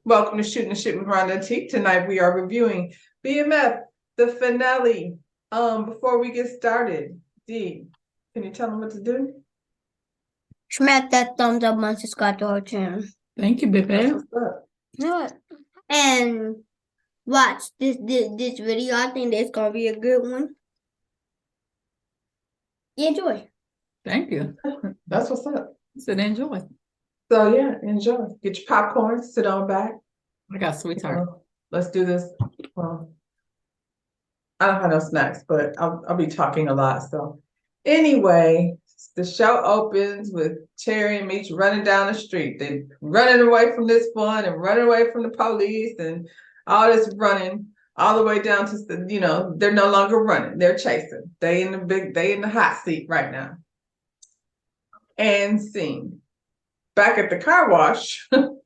Welcome to Shooting the Shit with Rhonda and Teak. Tonight we are reviewing BMF, the finale. Before we get started, Dee, can you tell them what to do? Smack that thumbs up and subscribe to our channel. Thank you, baby. And watch this video. I think that's gonna be a good one. Enjoy. Thank you. That's what's up. Said enjoy. So yeah, enjoy. Get your popcorn, sit on back. I got sweetheart. Let's do this. Well, I don't have no snacks, but I'll be talking a lot. So anyway, the show opens with Terry and Meech running down the street. They running away from this one and running away from the police and all this running all the way down to they're no longer running. They're chasing. They in the hot seat right now. And scene. Back at the car wash, the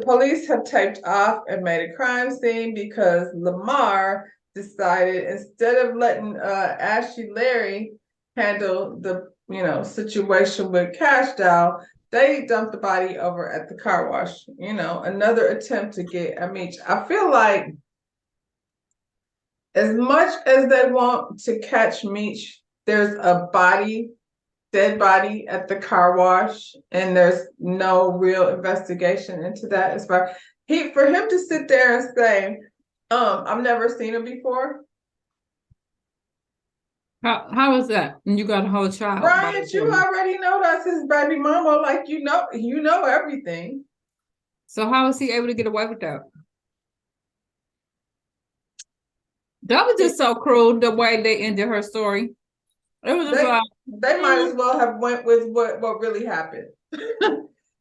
police have taped off and made a crime scene because Lamar decided instead of letting Ashley Larry handle the situation with Cash Doll, they dumped the body over at the car wash. Another attempt to get Meech. I feel like as much as they want to catch Meech, there's a dead body at the car wash, and there's no real investigation into that. As far for him to sit there and say, I've never seen him before. How is that? And you got a whole child. Brian, you already know that's his baby mama. Like you know everything. So how is he able to get away with that? That was just so cruel the way they ended her story. It was just they might as well have went with what really happened.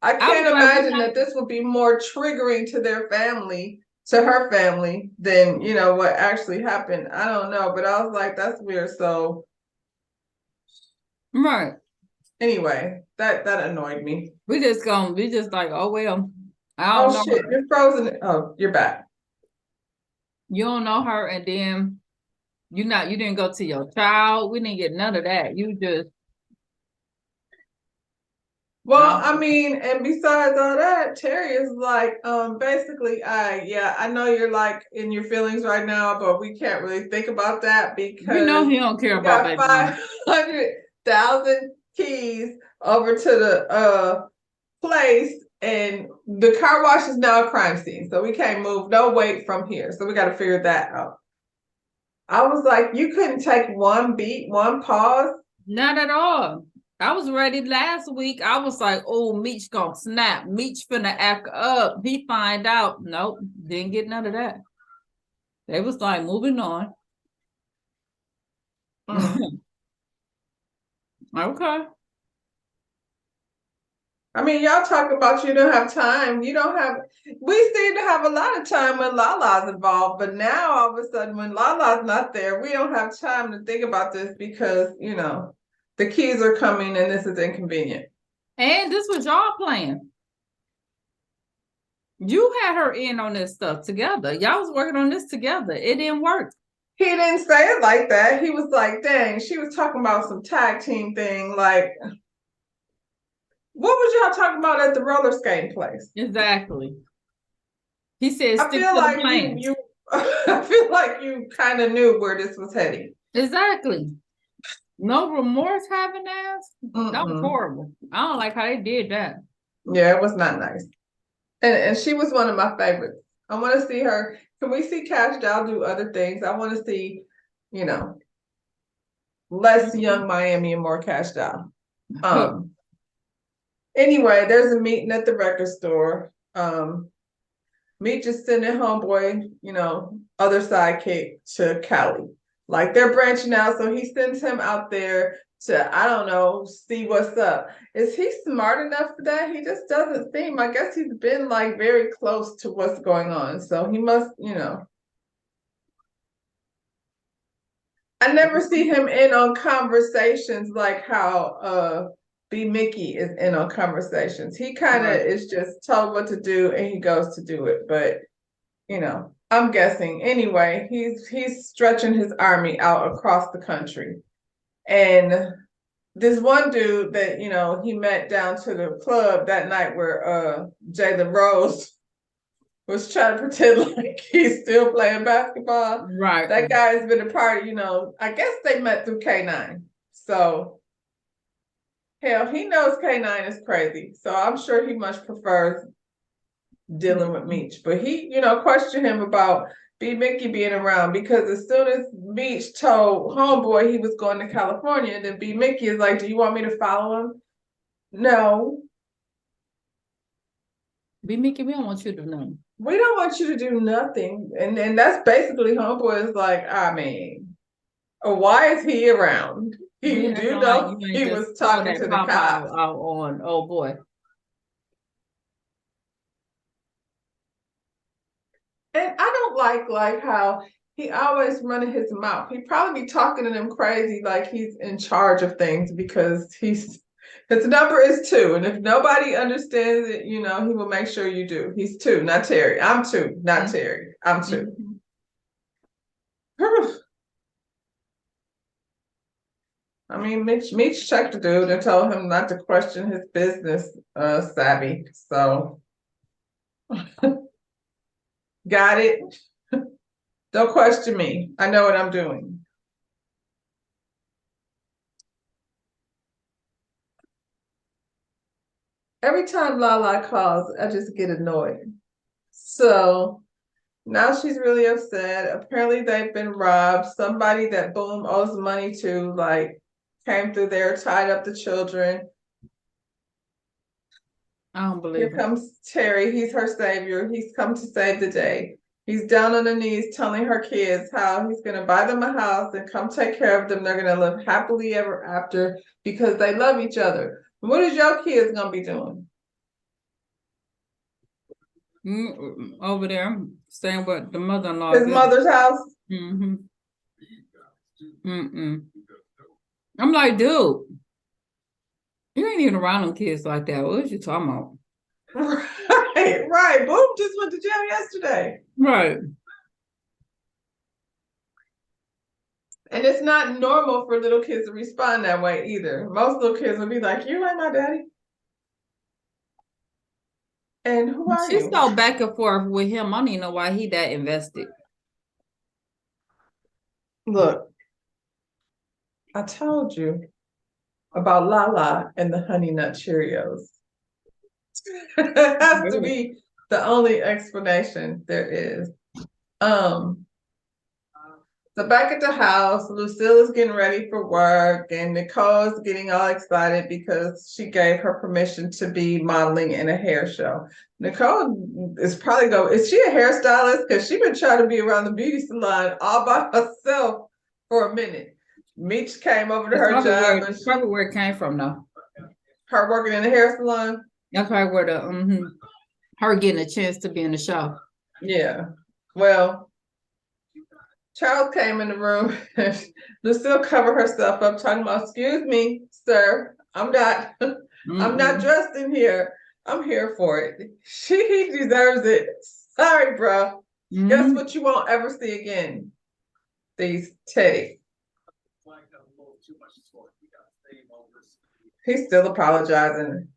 I can't imagine that this would be more triggering to their family, to her family, than what actually happened. I don't know, but I was like, that's weird. So right. Anyway, that annoyed me. We just like, oh well. I don't know shit, you're frozen. Oh, you're back. You don't know her, and then you didn't go to your child. We didn't get none of that. You just I mean, and besides all that, Terry is like, basically, I know you're like in your feelings right now, but we can't really think about that because he don't care about 500,000 keys over to the place, and the car wash is now a crime scene, so we can't move no weight from here. So we got to figure that out. I was like, you couldn't take one beat, one pause? Not at all. I was ready last week. I was like, oh, Meech gonna snap. Meech finna act up. He find out. Nope, didn't get none of that. They was like, moving on. Okay. I mean, y'all talk about you don't have time. We seem to have a lot of time when Lala's involved, but now all of a sudden when Lala's not there, we don't have time to think about this because, the keys are coming and this is inconvenient. And this was y'all plan. You had her in on this stuff together. Y'all was working on this together. It didn't work. He didn't say it like that. He was like, dang, she was talking about some tag team thing. Like, what was y'all talking about at the roller skating place? Exactly. He said, I feel like you kind of knew where this was heading. Exactly. No remorse having ass? That was horrible. I don't like how they did that. Yeah, it was not nice. And she was one of my favorites. I want to see her. Can we see Cash Doll do other things? I want to see, less Young Miami and more Cash Doll. Anyway, there's a meeting at the record store. Meech is sending homeboy, other sidekick to Cali. Like they're branching out, so he sends him out there to, I don't know, see what's up. Is he smart enough for that? He just doesn't seem. I guess he's been like very close to what's going on, so he must, I never see him in on conversations like how B Mickey is in on conversations. He kind of is just told what to do and he goes to do it, but I'm guessing. Anyway, he's stretching his army out across the country. And this one dude that, he met down to the club that night where Jalen Rose was trying to pretend like he's still playing basketball. Right. That guy has been a part of, I guess they met through K9. So hell, he knows K9 is crazy. So I'm sure he much prefers dealing with Meech. But he, questioned him about B Mickey being around, because as soon as Meech told Homeboy he was going to California, then B Mickey is like, do you want me to follow him? No. B Mickey, we don't want you to know. We don't want you to do nothing. And that's basically Homeboy is like, I mean, why is he around? You do know he was talking to the cops. Out on, oh boy. And I don't like how he always running his mouth. He probably be talking to them crazy like he's in charge of things, because his number is 2. And if nobody understands it, he will make sure you do. He's 2, not Terry. I'm 2, not Terry. I'm 2. I mean, Meech checked the dude and told him not to question his business savvy. So got it. Don't question me. I know what I'm doing. Every time Lala calls, I just get annoyed. So now she's really upset. Apparently they've been robbed. Somebody that Boom owes money to, came through there, tied up the children. I don't believe Here comes Terry. He's her savior. He's come to save the day. He's down on the knees telling her kids how he's going to buy them a house and come take care of them. They're going to live happily ever after because they love each other. What is your kids going to be doing? Over there, staying with the mother-in-law. His mother's house? I'm like, dude, you ain't even around them kids like that. What was you talking about? Right. Boom just went to jail yesterday. Right. And it's not normal for little kids to respond that way either. Most little kids will be like, you ain't my daddy. And who are you? She's so back and forth with him. I don't even know why he that invested. Look, I told you about Lala and the Honey Nut Cheerios. It has to be the only explanation there is. So back at the house, Lucille is getting ready for work, and Nicole's getting all excited because she gave her permission to be modeling in a hair show. Nicole is probably is she a hairstylist? Because she's been trying to be around the beauty salon all by herself for a minute. Meech came over to her job. That's probably where it came from, though. Her working in the hair salon? That's probably where her getting a chance to be in the show. Yeah. Well, Charles came in the room. Lucille covered herself up, talking about, excuse me, sir, I'm not dressed in here. I'm here for it. He deserves it. Sorry, bro. Guess what you won't ever see again? These teddies. He's still apologizing.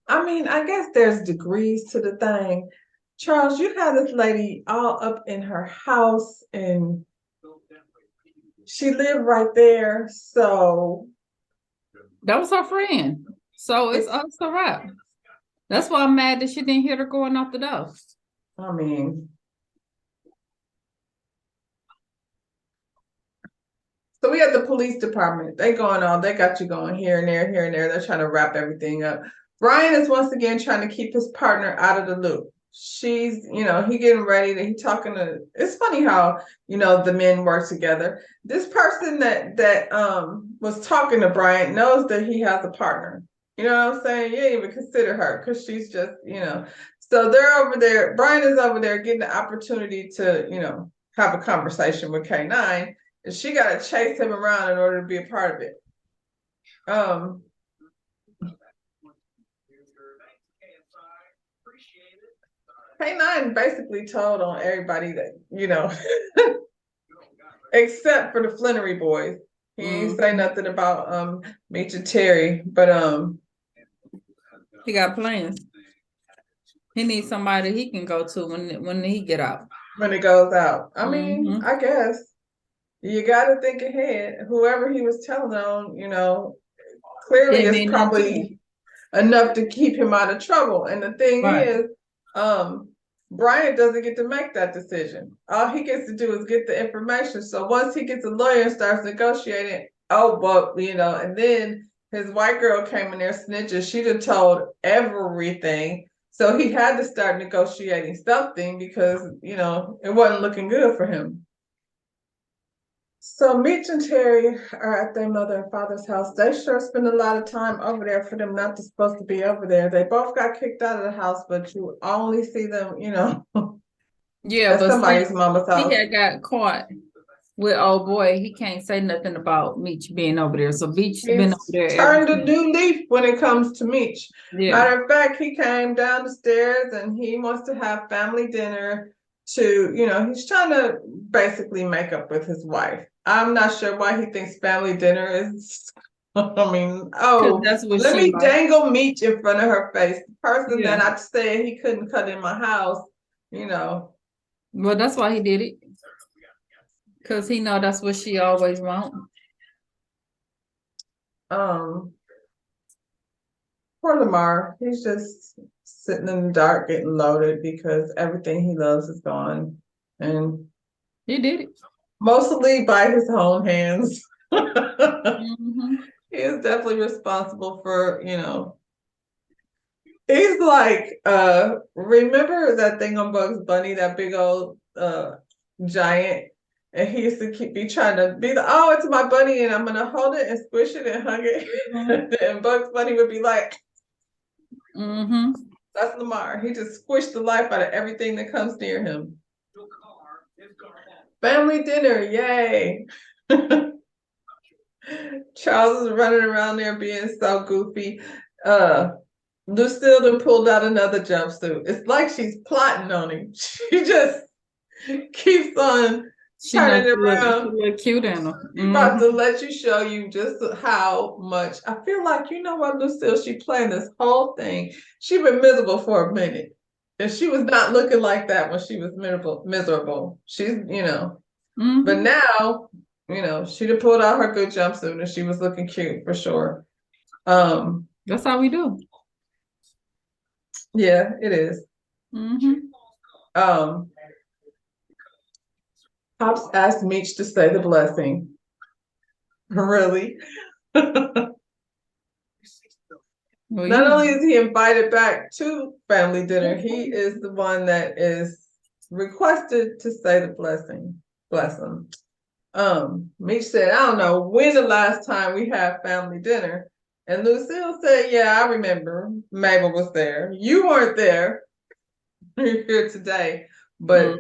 I mean, I guess there's degrees to the thing. Charles, you had this lady all up in her house and she lived right there. So that was her friend. So it's a wrap. That's why I'm mad that she didn't hear her going off the door. I mean, so we at the police department. They got you going here and there, here and there. They're trying to wrap everything up. Brian is once again trying to keep his partner out of the loop. She's, he getting ready to, it's funny how, the men work together. This person that was talking to Brian knows that he has a partner. You know what I'm saying? You didn't even consider her because she's just, so they're over there. Brian is over there getting the opportunity to, have a conversation with K9, and she got to chase him around in order to be a part of it. K9 basically told on everybody that, except for the Flannery boys. He ain't say nothing about Meech and Terry, but He got plans. He needs somebody he can go to when he get out. when it goes out. I mean, I guess you got to think ahead. Whoever he was telling on, clearly It it's may not probably enough to keep him out of trouble. And the thing Right. is, Brian doesn't get to make that decision. All he gets to do is get the information. So once he gets a lawyer and starts negotiating, and then his white girl came in there snitching. She'd have told everything. So he had to start negotiating something because, it wasn't looking good for him. So Mitch and Terry are at their mother and father's house. They sure spend a lot of time over there for them not to supposed to be over there. They both got kicked out of the house, but you only see them, Yeah, at but somebody's see, mama's house. he had got caught with old boy. He can't say nothing about Meech being over there. So Meech been over there Turned ever a since. new leaf when it comes to Mitch. Yeah. Matter of fact, he came down the stairs and he wants to have family dinner he's trying to basically make up with his wife. I'm not sure why he thinks family dinner is, That's what let she me like. dangle Meech in front of her face. The person Yeah. that I said he couldn't cut in my house, Well, that's why he did it. Because he know that's what she always want. Poor Lamar, he's just sitting in the dark getting loaded because everything he loves is gone. And he did it. Mostly by his own hands. Mm-hmm. He is definitely responsible for, he's like, remember that thing on Bugs Bunny, that big old giant? And he used to be trying to be it's my bunny, and I'm gonna hold it and squish it and hug it. And Bugs Bunny would be like, that's Lamar. He just squished the life out of everything that comes near him. Family dinner, yay. Charles is running around there being so goofy. Lucille done pulled out another jumpsuit. It's like she's plotting on him. She just keeps on turning it around. She look cute in her. She's about to let you show you just how much. I feel like, what, Lucille, she planned this whole thing. She been miserable for a minute. And she was not looking like that when she was miserable. She's, but now, she'd have pulled out her good jumpsuit and she was looking cute for sure. That's how we do. Yeah, it is. Pops asked Meech to say the blessing. Really? Well, Not only is he invited back to family dinner, he is the one that is requested to say the blessing. Bless him. Meech said, I don't know when the last time we had family dinner. And Lucille said, yeah, I remember. Mabel was there. You weren't there. You're here today. But,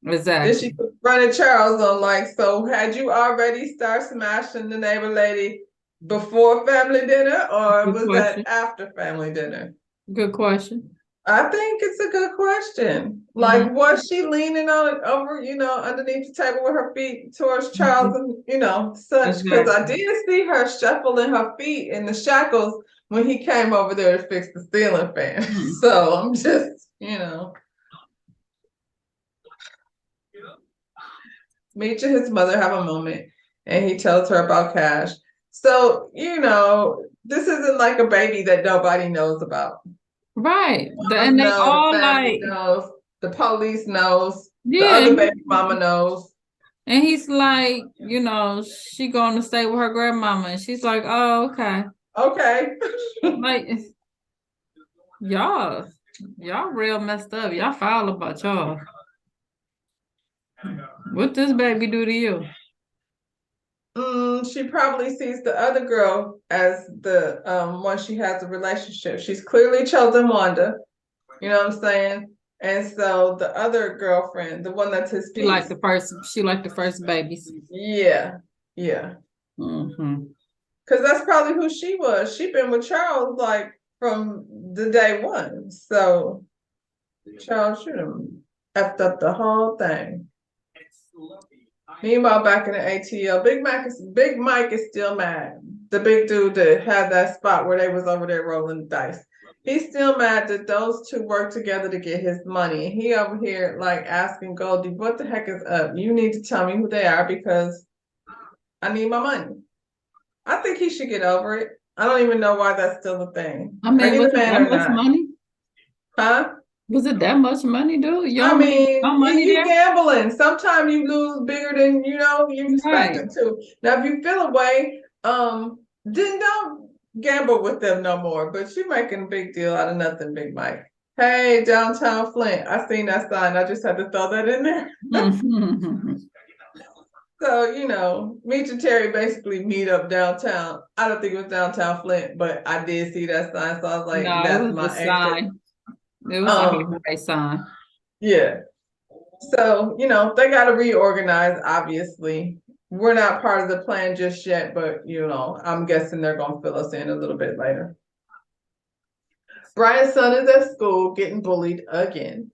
Exactly. Then she put running Charles on so had you already started smashing the neighbor lady before family dinner, or was that after family dinner? Good question. I think it's a good question. Was she leaning on it over, underneath the table with her feet towards Charles and, such? Because I did see her shuffling her feet in the shackles when he came over there to fix the ceiling fan. So I'm just, Meech and his mother have a moment and he tells her about Cash. So, this isn't like a baby that nobody knows about. Right. And they all the knows, the police knows, the yeah, other baby mama knows. And he's like, she going to stay with her grandmama. And she's like, oh, okay. Okay. Like, y'all real messed up. Y'all foul about y'all. What this baby do to you? She probably sees the other girl as the one she has a relationship. She's clearly chosen Wanda. You know what I'm saying? And so the other girlfriend, the one that's his piece. She like the first babies. Yeah. Yeah. Because that's probably who she was. She been with Charles from the day one. So Charles should have effed up the whole thing. Meanwhile, back in the ATL, Big Mike is still mad. The big dude that had that spot where they was over there rolling the dice. He's still mad that those two work together to get his money. And he over here like asking Goldie, what the heck is up? You need to tell me who they are because I need my money. I think he should get over it. I don't even know why that's still a thing. I mean, was it that much not. money? Huh? Was it that much money, dude? I mean, no money you there? gambling. Sometimes you lose bigger than you expect it to. Now, if you feel away, then don't gamble with them no more. But you're making a big deal out of nothing, Big Mike. Hey, downtown Flint. I seen that sign. I just had to throw that in there. So, Meech and Terry basically meet up downtown. I don't think it was downtown Flint, but I did see that sign. So I was like, no, that's it was my a sign. It was a highway sign. Yeah. So, they got to reorganize, obviously. We're not part of the plan just yet, but, I'm guessing they're going to fill us in a little bit later. Brian's son is at school getting bullied again.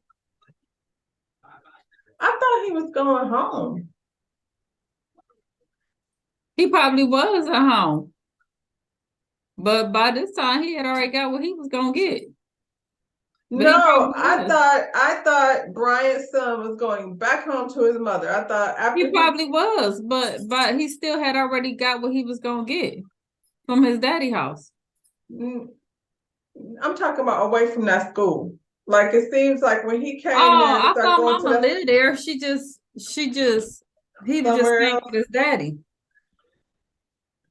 I thought he was going home. He probably was at home. But by this time, he had already got what he was going to get. But no, I thought Brian's son was going back home to his mother. I thought after he probably was, but he still had already got what he was going to get from his daddy house. I'm talking about away from that school. Like it seems like when he came there, I thought Mama lived there. He was just staying with his daddy.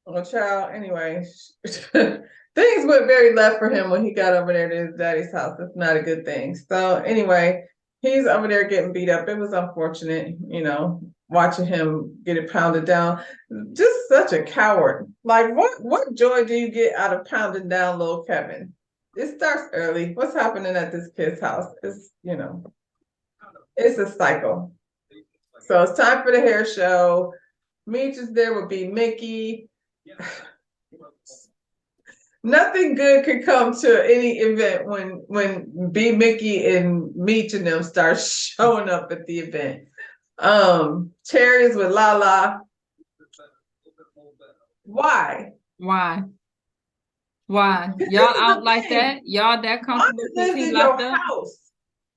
Well, child, anyway, things went very left for him when he got over there to his daddy's house. That's not a good thing. So anyway, he's over there getting beat up. It was unfortunate, watching him get it pounded down. Just such a coward. Like what joy do you get out of pounding down little Kevin? It starts early. What's happening at this kid's house? It's it's a cycle. So it's time for the hair show. Meech is there with B Mickey. Nothing good could come to any event when B Mickey and Meech and them start showing up at the event. Terry's with Lala. Why? Y'all out like that? Y'all that comfortable? Lived in your house.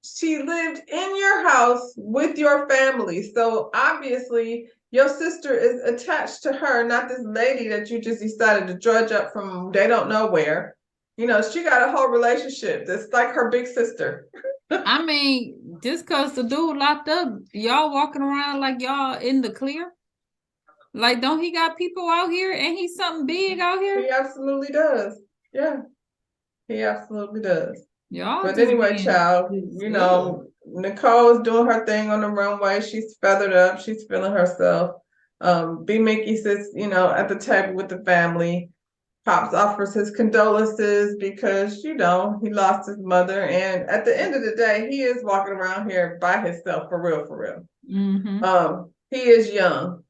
She lived in your house with your family. So obviously your sister is attached to her, not this lady that you just decided to drudge up from they don't know where. She got a whole relationship that's like her big sister. I mean, just because the dude locked up, y'all walking around like y'all in the clear? Like, don't he got people out here and he's something big out here? He absolutely does. Yeah, he absolutely does. Y'all but anyway, child, Nicole's doing her thing on the runway. She's feathered up. She's feeling herself. B Mickey sits, at the table with the family. Pops offers his condolences because, he lost his mother. And at the end of the day, he is walking around here by himself for real, for real. Mm-hmm. He is young.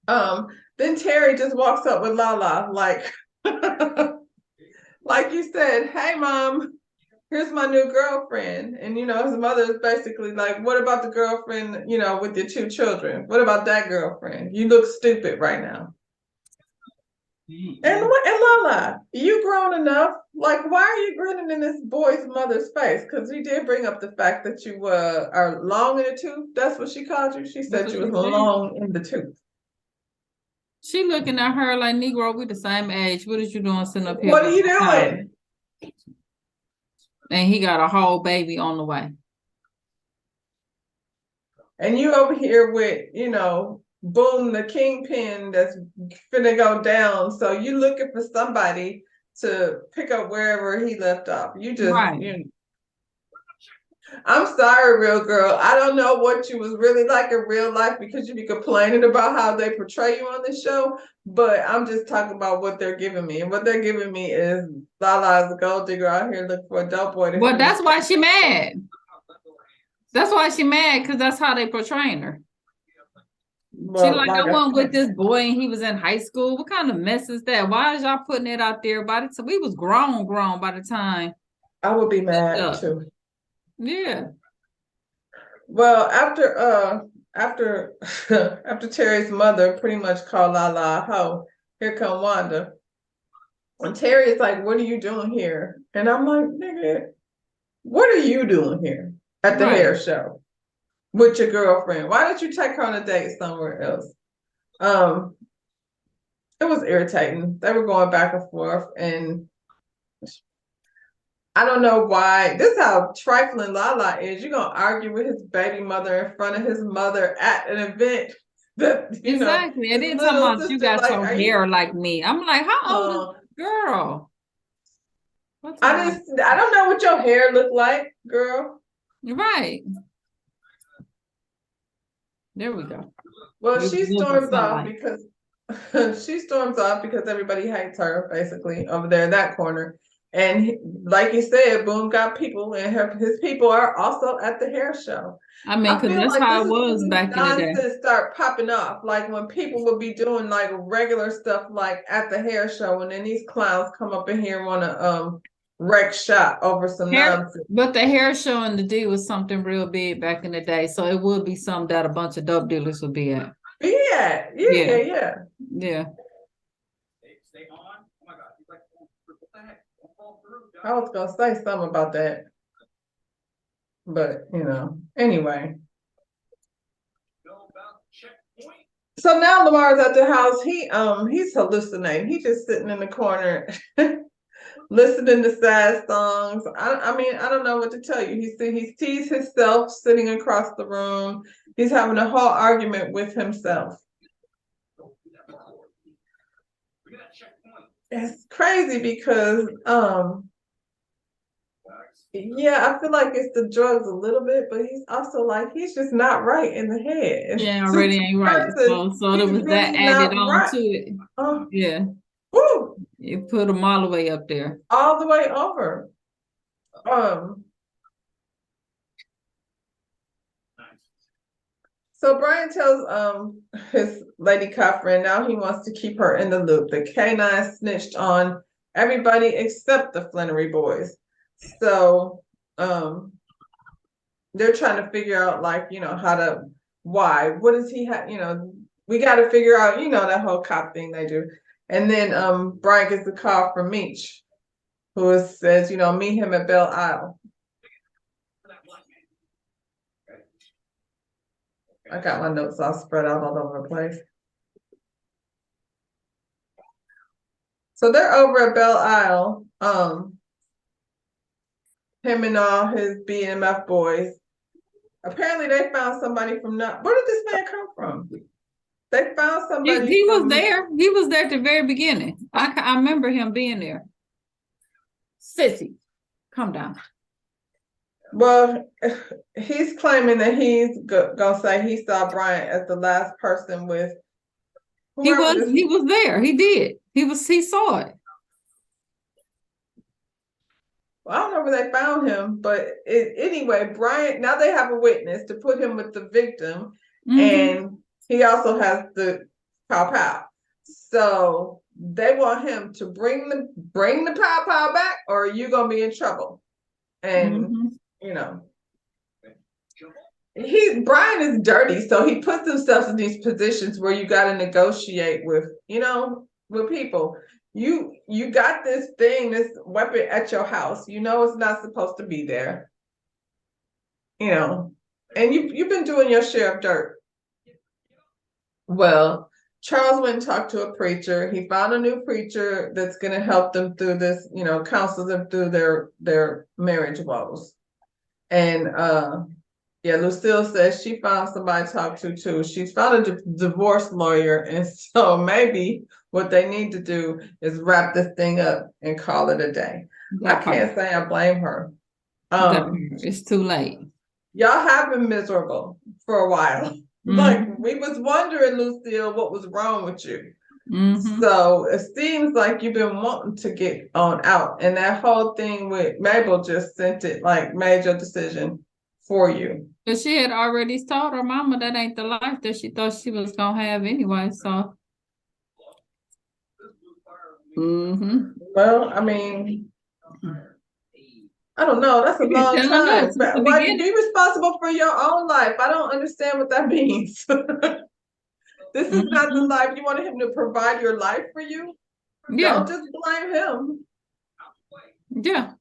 Then Terry just walks up with Lala, like, like you said, hey, Mom, here's my new girlfriend. And, his mother is basically like, what about the girlfriend, with your two children? What about that girlfriend? You look stupid right now. And Lala, you grown enough. Like, why are you grinning in this boy's mother's face? Because he did bring up the fact that you are long in the tooth. That's what she called you. She said you was long in the tooth. She looking at her like, Negro, we the same age. What is you doing sitting up here? What are you doing? And he got a whole baby on the way. And you over here with, boom, the kingpin that's finna go down. So you looking for somebody to pick up wherever he left off. You just, I'm sorry, real girl. I don't know what you was really like in real life because you be complaining about how they portray you on this show. But I'm just talking about what they're giving me. And what they're giving me is Lala's a gold digger out here looking for a dope boy. Well, that's why she mad. That's why she mad, because that's how they portraying her. Well, she like, I went with this boy and he was in high school. What kind of mess is that? Why is y'all putting it out there? By the time we was grown by the time. I would be mad too. Yeah. Well, after after Terry's mother pretty much called Lala a hoe, here come Wanda. And Terry is like, what are you doing here? And I'm like, nigga, what are you doing here at the hair show with your girlfriend? Why didn't you take her on a date somewhere else? It was irritating. They were going back and forth, and I don't know why. This is how trifling Lala is. You're gonna argue with his baby mother in front of his mother at an event that exactly. And his then talking little about you sister, got like, your hair like me. I'm like, how old is girl? I don't know what your hair looked like, girl. Right. There we go. Well, she storms off because everybody hates her, basically, over there in that corner. And like you said, Boom got people, and his people are also at the hair show. I mean, because that's how it was back in the day. Nonsense start popping off, like when people would be doing like regular stuff, like at the hair show, and then these clowns come up in here and want to wreck shop over some nonsense. But the hair show and the D was something real big back in the day, so it would be something that a bunch of dope dealers would be at. Yeah. Stay on. Oh my God, he's like, what the heck? Don't fall through. I was gonna say something about that, but anyway. So now Lamar's at the house. He's hallucinating. He's just sitting in the corner, listening to sad songs. I mean, I don't know what to tell you. He sees himself sitting across the room. He's having a whole argument with himself. It's crazy because yeah, I feel like it's the drugs a little bit, but he's also like, he's just not right in the head. Yeah, already ain't right. So there was that added on to it. Yeah. Woo! It put him all the way up there. All the way over. So Brian tells his lady cop friend now he wants to keep her in the loop. The K9 snitched on everybody except the Flannery boys. So they're trying to figure out, like, what does he have, we got to figure out, that whole cop thing they do. And then Brian gets a call from Meech, who says, meet him at Belle Isle. I got my notes all spread out all over the place. So they're over at Belle Isle. Him and all his BMF boys. Apparently they found somebody from where did this man come from? They found somebody. He was there. He was there at the very beginning. I remember him being there. Sissy, calm down. Well, he's claiming that he's gonna say he saw Bryant as the last person with. He was there. He did. He saw it. Well, I don't know where they found him, but anyway, Bryant, now they have a witness to put him with the victim, and he also has the pow. So they want him to bring the pow back, or are you gonna be in trouble? And Brian is dirty, so he puts himself in these positions where you got to negotiate with people. You got this weapon at your house. It's not supposed to be there. And you've been doing your share of dirt. Well, Charles went and talked to a preacher. He found a new preacher that's going to help them through this, counsel them through their marriage woes. And Lucille says she found somebody to talk to too. She's found a divorce lawyer, and so maybe what they need to do is wrap this thing up and call it a day. I can't say I blame her. It's too late. Y'all have been miserable for a while. Like, we was wondering, Lucille, what was wrong with you. So it seems like you've been wanting to get on out, and that whole thing with Mabel just sent it, like, made your decision for you. But she had already told her mama that ain't the life that she thought she was gonna have anyway. So well, I mean, I don't know. That's a You've been long telling time. us since But the why beginning. be responsible for your own life? I don't understand what that means. This is not the Mhm. life you wanted him to provide your life for you. Yeah, Don't just blame him. yeah.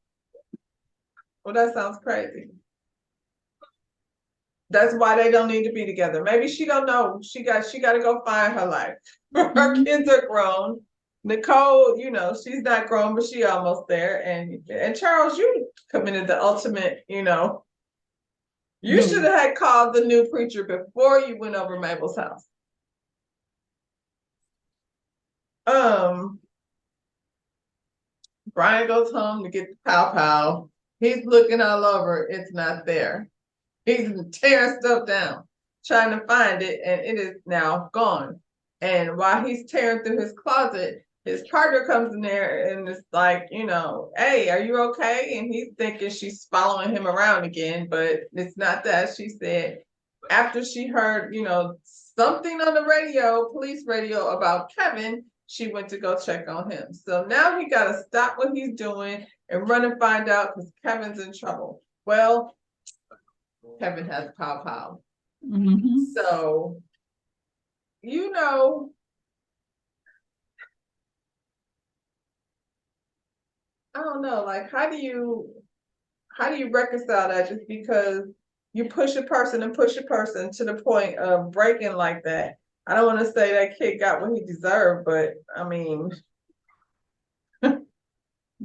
Well, that sounds crazy. That's why they don't need to be together. Maybe she don't know. She got to go find her life. Her Mhm. kids are grown. Nicole, she's not grown, but she almost there. And Charles, you committed the ultimate, you should Mhm. have had called the new preacher before you went over Mabel's house. Brian goes home to get the pow pow. He's looking all over. It's not there. He's tearing stuff down, trying to find it, and it is now gone. And while he's tearing through his closet, his partner comes in there and it's like, hey, are you okay? And he's thinking she's following him around again, but it's not that. She said after she heard, something on the radio, police radio about Kevin, she went to go check on him. So now he got to stop what he's doing and run and find out because Kevin's in trouble. Well, Kevin has pow pow. Mhm. So, I don't know, like how do you reconcile that just because you push a person and push a person to the point of breaking like that? I don't want to say that kid got what he deserved, but I mean,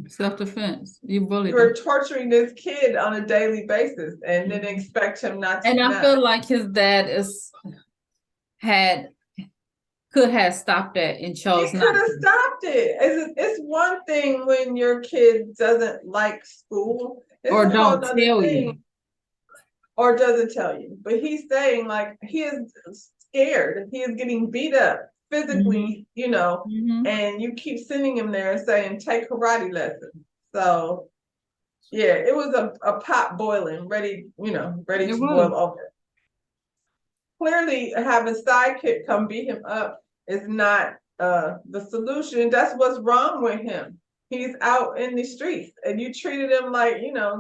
Self-defense. You bullied you're him. torturing this kid on a daily basis and then expect him not to And I snap. feel like his dad could have stopped that and He chose not could have to. stopped it. It's one thing when your kid doesn't like school. It's Or a whole don't nother tell thing. you. Or doesn't tell you. But he's saying like he is scared. He is getting beat up physically, Mhm. and you keep sending him there and saying, take karate lessons. So yeah, it was a pot boiling, ready It to was. boil over. Clearly having sidekick come beat him up is not the solution. That's what's wrong with him. He's out in the streets and you treated him like,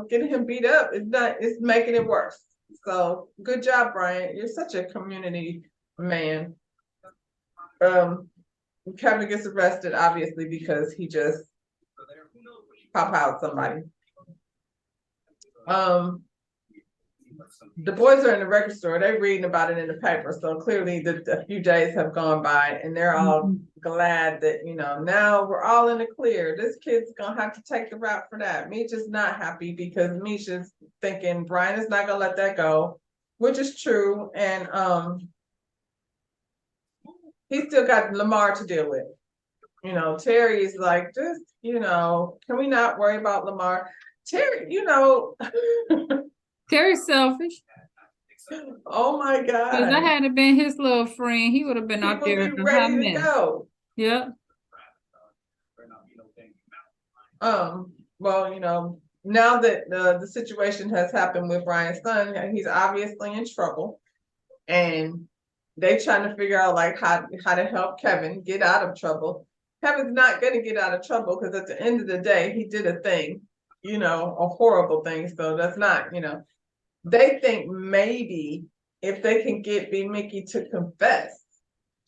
getting him beat up. It's making it worse. So good job, Brian. You're such a community man. Kevin gets arrested obviously because he just pop out somebody. The boys are in the record store. They're reading about it in the paper. So clearly a few days have gone by and they're all glad that, now we're all in the clear. This kid's going to have to take the route for that. Meech is not happy because Meech is thinking Brian is not going to let that go, which is true. And he's still got Lamar to deal with. Terry's like, just, can we not worry about Lamar? Terry, Terry's selfish. oh my God. Because that had been his little friend, he would have been He out would there be in a hot ready to mess. go. Yep. Well, now that the situation has happened with Brian's son, he's obviously in trouble, and they trying to figure out like how to help Kevin get out of trouble. Kevin's not going to get out of trouble because at the end of the day, he did a thing, a horrible thing. So that's not, they think maybe if they can get B. Mickey to confess,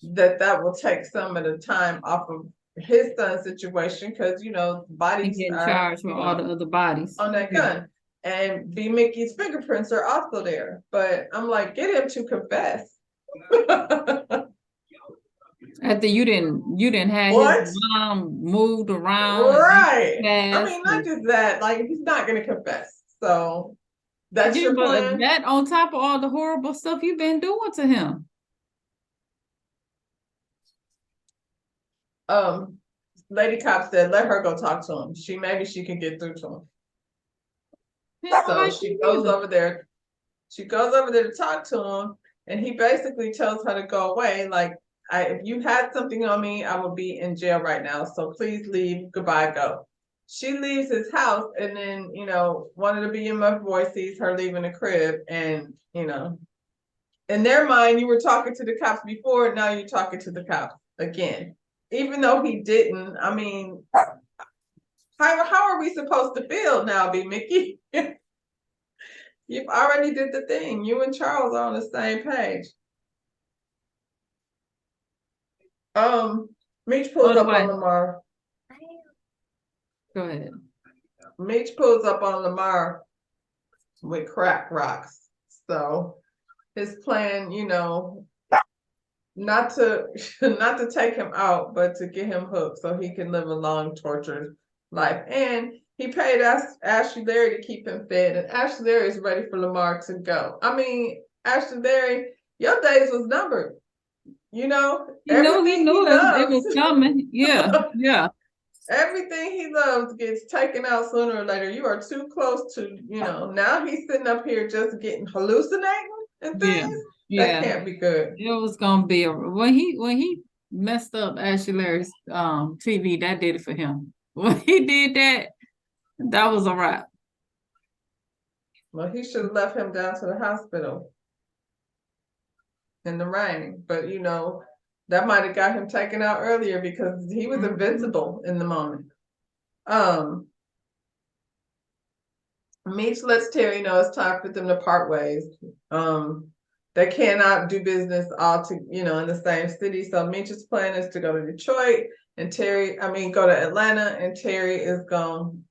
that will take some of the time off of his son's situation because He bodies getting are charged with all the other bodies. on that gun, and B. Mickey's fingerprints are also there. But I'm like, get him to confess. After you didn't have What? his mom moved around. Right. And I mean, not just that. Like he's not going to confess. So that's yeah, your but plan. that on top of all the horrible stuff you've been doing to him. Lady Cop said, let her go talk to him. Maybe she can get through to him. He don't So like she you goes either. over there. She goes over there to talk to him, and he basically tells her to go away. Like, if you had something on me, I would be in jail right now. So please leave. Goodbye, go. She leaves his house, and then one of the BMF boys sees her leaving the crib, and in their mind, you were talking to the cops before, now you're talking to the cops again. Even though he didn't, I mean, How are we supposed to feel now, B. Mickey? You've already did the thing. You and Charles are on the same page. Meech pulls the up on way. Lamar. Go ahead. Meech pulls up on Lamar with crack rocks. So his plan, you know, not to not to take him out, but to get him hooked so he can live a long, tortured life. And he paid Ashley Larry to keep him fed, and Ashley Larry is ready for Lamar to go. I mean, Ashley Larry, your days was numbered. You know, He knew everything he it loves, was coming. Yeah, yeah. everything he loves gets taken out sooner or later. You are too close to, you know, now he's sitting up here just getting hallucinating and Yeah, things. That yeah. can't be good. It was gonna be when he messed up Ashley Larry's TV, that did it for him. When he did that, that was a wrap. Well, he should have left him down to the hospital in the rain. But you know, that might have got him taken out earlier because he was invincible in the moment. Meech lets Terry know it's time for them to part ways. They cannot do business in the same city. So Meech's plan is to go to Detroit and go to Atlanta, and Terry is going,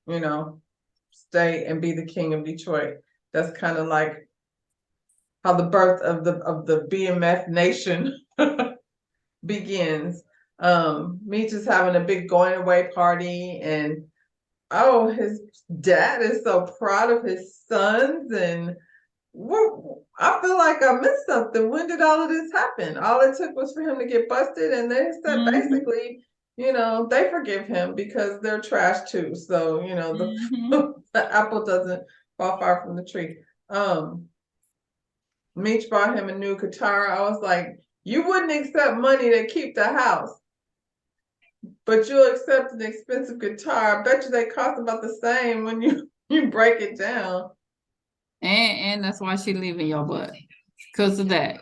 stay and be the king of Detroit. That's kind of like how the birth of the BMF nation begins. Meech is having a big going away party, and his dad is so proud of his sons, and I feel like I missed something. When did all of this happen? All it took was for him to get busted, and they said basically, they forgive him because they're trash too. So, the apple doesn't fall far from the tree. Meech bought him a new guitar. I was like, you wouldn't accept money to keep the house, but you'll accept an expensive guitar. I bet you they cost about the same when you break it down. And that's why she leaving your butt. Because of that.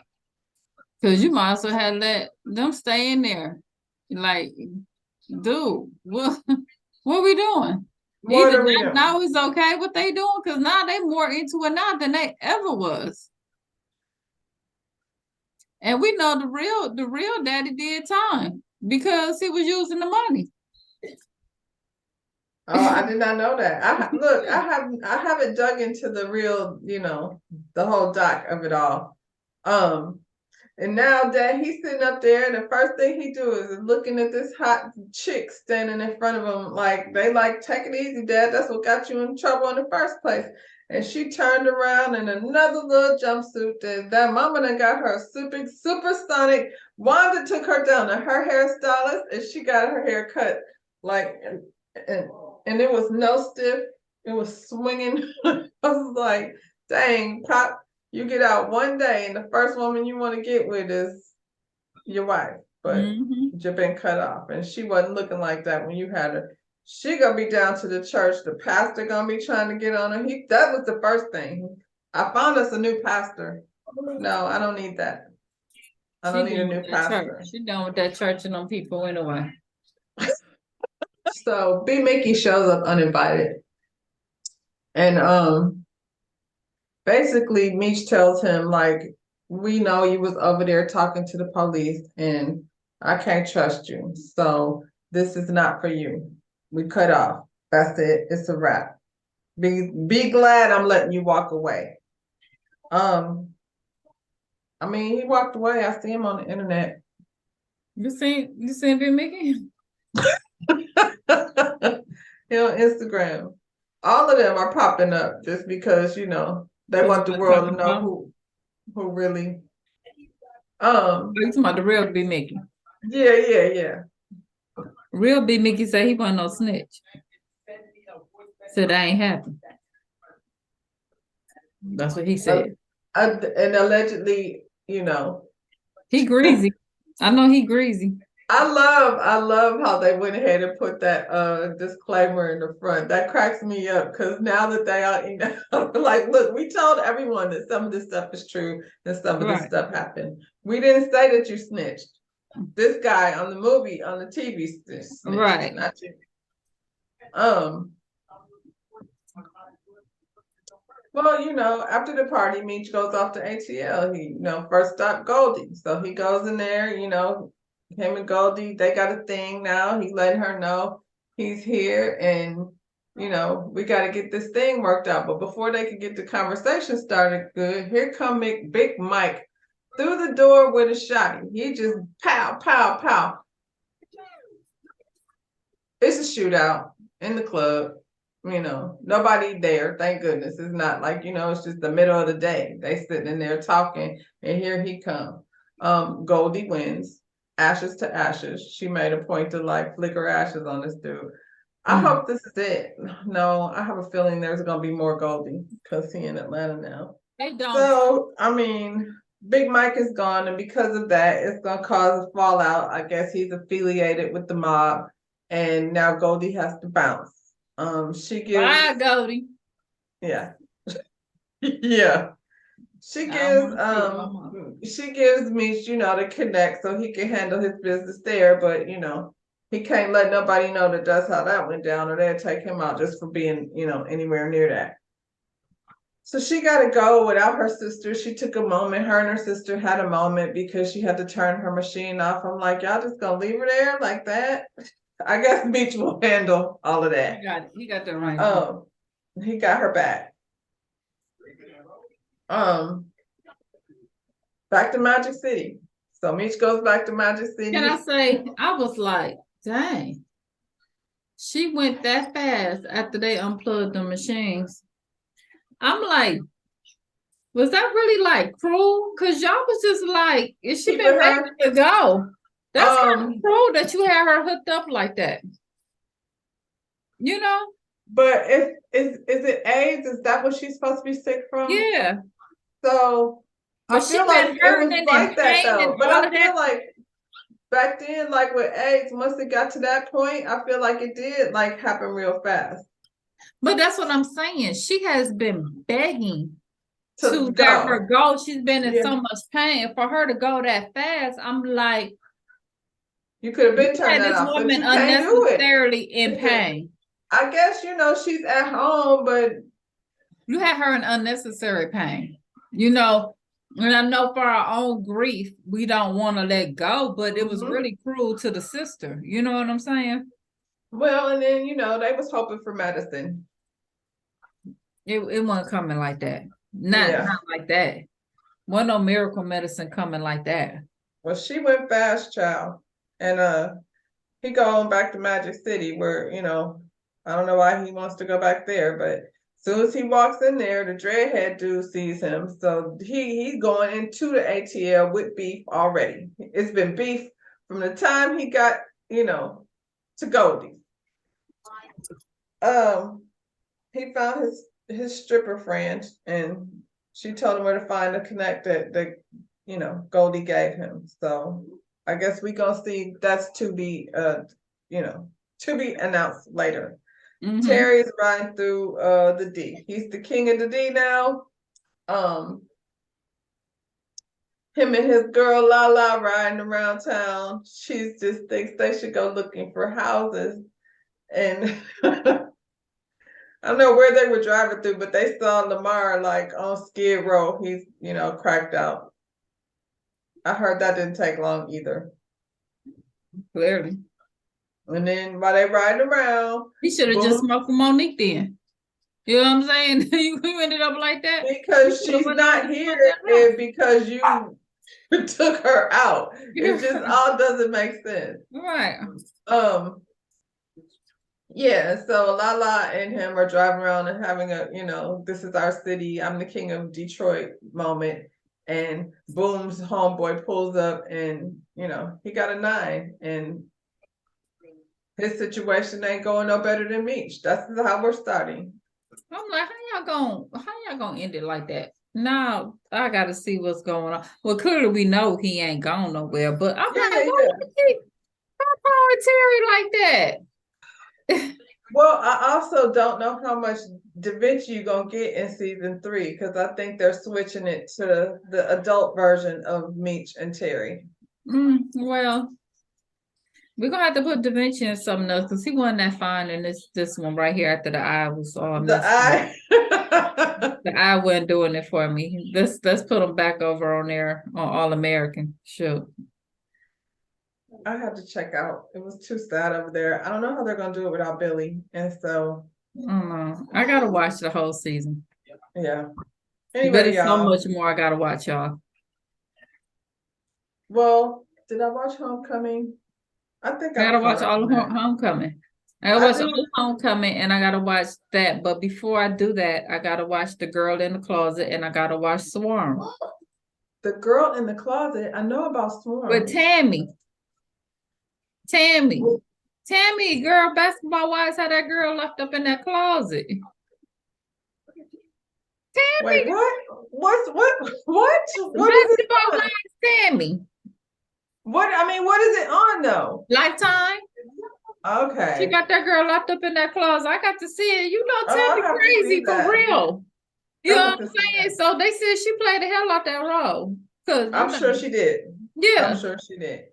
Because you might as well have let them stay in there. Like, dude, what are we doing? What are we doing? Now it's okay what they doing, because now they more into it now than they ever was. And we know the real daddy did time because he was using the money. Oh, I did not know that. I haven't dug into the real, the whole doc of it all. And now that he's sitting up there, the first thing he do is looking at this hot chick standing in front of him, like they like, take it easy, Dad. That's what got you in trouble in the first place. And she turned around in another little jumpsuit that mama done got her supersonic. Wanda took her down to her hairstylist, and she got her hair cut like, and it was no stiff. It was swinging. I was like, dang, Pop, you get out one day and the first woman you want to get with is your wife, but you've been cut off. And she wasn't looking like that when you had her. She gonna be down to the church. The pastor gonna be trying to get on her. That was the first thing. I found us a new pastor. No, I don't need that. I don't need a new pastor. She done with that church and them people anyway. So B Mickey shows up uninvited. And basically Meech tells him, like, we know you was over there talking to the police and I can't trust you. So this is not for you. We cut off. That's it. It's a wrap. Be glad I'm letting you walk away. I mean, he walked away. I see him on the internet. You seen Big Mickey? He on Instagram. All of them are popping up just because, they want the world to know who really. You talking about the real Big Mickey? Yeah. Real Big Mickey said he wasn't no snitch. Said that ain't happened. That's what he said. And allegedly, he greasy. I know he greasy. I love how they went ahead and put that disclaimer in the front. That cracks me up because now that they are, like, look, we told everyone that some of this stuff is true and some of this stuff happened. We didn't say that you snitched. This guy on the movie, on the TV snitched, right? Not you. Well, after the party, Meech goes off to ATL. He, first stop Goldie. So he goes in there, him and Goldie, they got a thing now. He letting her know he's here and, we got to get this thing worked out. But before they could get the conversation started good, here come Big Mike through the door with a shotty. He just pow, pow, pow. It's a shootout in the club. Nobody there, thank goodness. It's not like, it's just the middle of the day. They sitting in there talking, and here he comes. Goldie wins, ashes to ashes. She made a point to like flicker ashes on this dude. I hope this is it. No, I have a feeling there's gonna be more Goldie because he in Atlanta now. They don't. So, Big Mike is gone, and because of that, it's gonna cause a fallout. I guess he's affiliated with the mob, and now Goldie has to bounce. She gives Bye, Goldie. Yeah. Yeah. She gives Meech, to connect so he can handle his business there, but he can't let nobody know that that's how that went down, or they'll take him out just for being, anywhere near that. So she got to go without her sister. She took a moment. Her and her sister had a moment because she had to turn her machine off. I'm like, y'all just gonna leave her there like that? I guess Meech will handle all of that. He got the right. He got her back. Back to Magic City. So Meech goes back to Magic City. Can I say, I was like, dang. She went that fast after they unplugged the machines. I'm like, was that really like cruel? Cause y'all was just like, is she been ready to go? That's kind of cruel that you had her hooked up like that. But is it AIDS? Is that what she's supposed to be sick from? Yeah. So I feel like it was like that though. But I feel like back then, like with AIDS, once it got to that point, I feel like it did like happen real fast. But that's what I'm saying. She has been begging to go. let her go. She's been in so much pain. For her to go that fast, I'm like, you could have been turned that off, but you can't do it. Unnecessarily in pain. I guess she's at home, but you had her in unnecessary pain. And I know for our own grief, we don't want to let go, but it was really cruel to the sister. You know what I'm saying? Well, and then they was hoping for medicine. It wasn't coming like that. Not like that. Wasn't no miracle medicine coming like that. Well, she went fast, child. And he going back to Magic City where, I don't know why he wants to go back there, but as soon as he walks in there, the dreadhead dude sees him. So he's going into the ATL with beef already. It's been beef from the time he got, to Goldie. He found his stripper friend, and she told him where to find the connect that Goldie gave him. So I guess we gonna see that's to be to be announced later. Terry's riding through the D. He's the king of the D now. Him and his girl Lala riding around town. She just thinks they should go looking for houses. And I don't know where they were driving through, but they saw Lamar like on Skid Row. He's, cracked out. I heard that didn't take long either. Clearly. And then while they riding around, he should have just smoked Monique then. You know what I'm saying? You ended up like that because she's not here, and because you took her out. It just all doesn't make sense, right? Yeah. So Lala and him are driving around and having a, this is our city. I'm the king of Detroit moment. And Boom's homeboy pulls up, and he got a 9, and his situation ain't going no better than Meech. That's how we're starting. I'm like, how y'all gonna end it like that? No, I gotta see what's going on. Well, clearly we know he ain't gone nowhere, but I'm like, Terry like that. Well, I also don't know how much Da Vinci you're gonna get in season 3, because I think they're switching it to the adult version of Meech and Terry. Well, We're gonna have to put Da Vinci in something else because he wasn't that fine in this one right here after the eye was all The messed up. eye. The eye wasn't doing it for me. Let's put him back over on there on All American. Sure. I had to check out. It was too sad over there. I don't know how they're gonna do it without Billy. And so, I gotta watch the whole season. yeah. But Anyway, it's so y'all. much more I gotta watch, y'all. Well, did I watch Homecoming? I think I I gotta caught watch up all on of that. Homecoming. I gotta I watch do. all of Homecoming and I gotta watch that. But before I do that, I gotta watch The Girl in the Closet and I gotta watch Swarm. The Girl in the Closet. I know about Swarm. With Tammy, girl, basketball wise, how that girl left up in that closet. Wait, what? What is it Basketball on? wise, Tammy. What is it on though? Lifetime. She Okay. got that girl locked up in that closet. I got to see it. You know, Oh, I'll Tammy have to see crazy for that. real. You I'll know have what I'm to see saying? that. So they said she played the hell out that role. I'm sure she did. Yeah. I'm sure she did.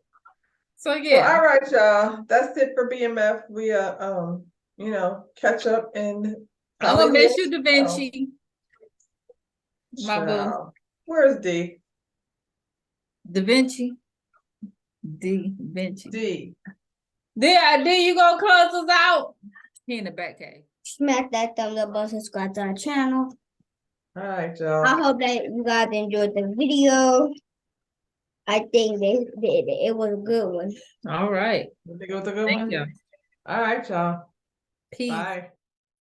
So Well, yeah. all right, y'all. That's it for BMF. We catch up and I'm gonna miss you, Da Vinci. My boo. Child. Where's D? Da Vinci. D Vinci. D. D, you gonna close us out? He in the back cave. Smack that thumbs up button, subscribe to our channel. All right, y'all. I hope that you guys enjoyed the video. I think it was a good one. All right. I think it was a good Thank one. you. All right, y'all. Peace. Bye.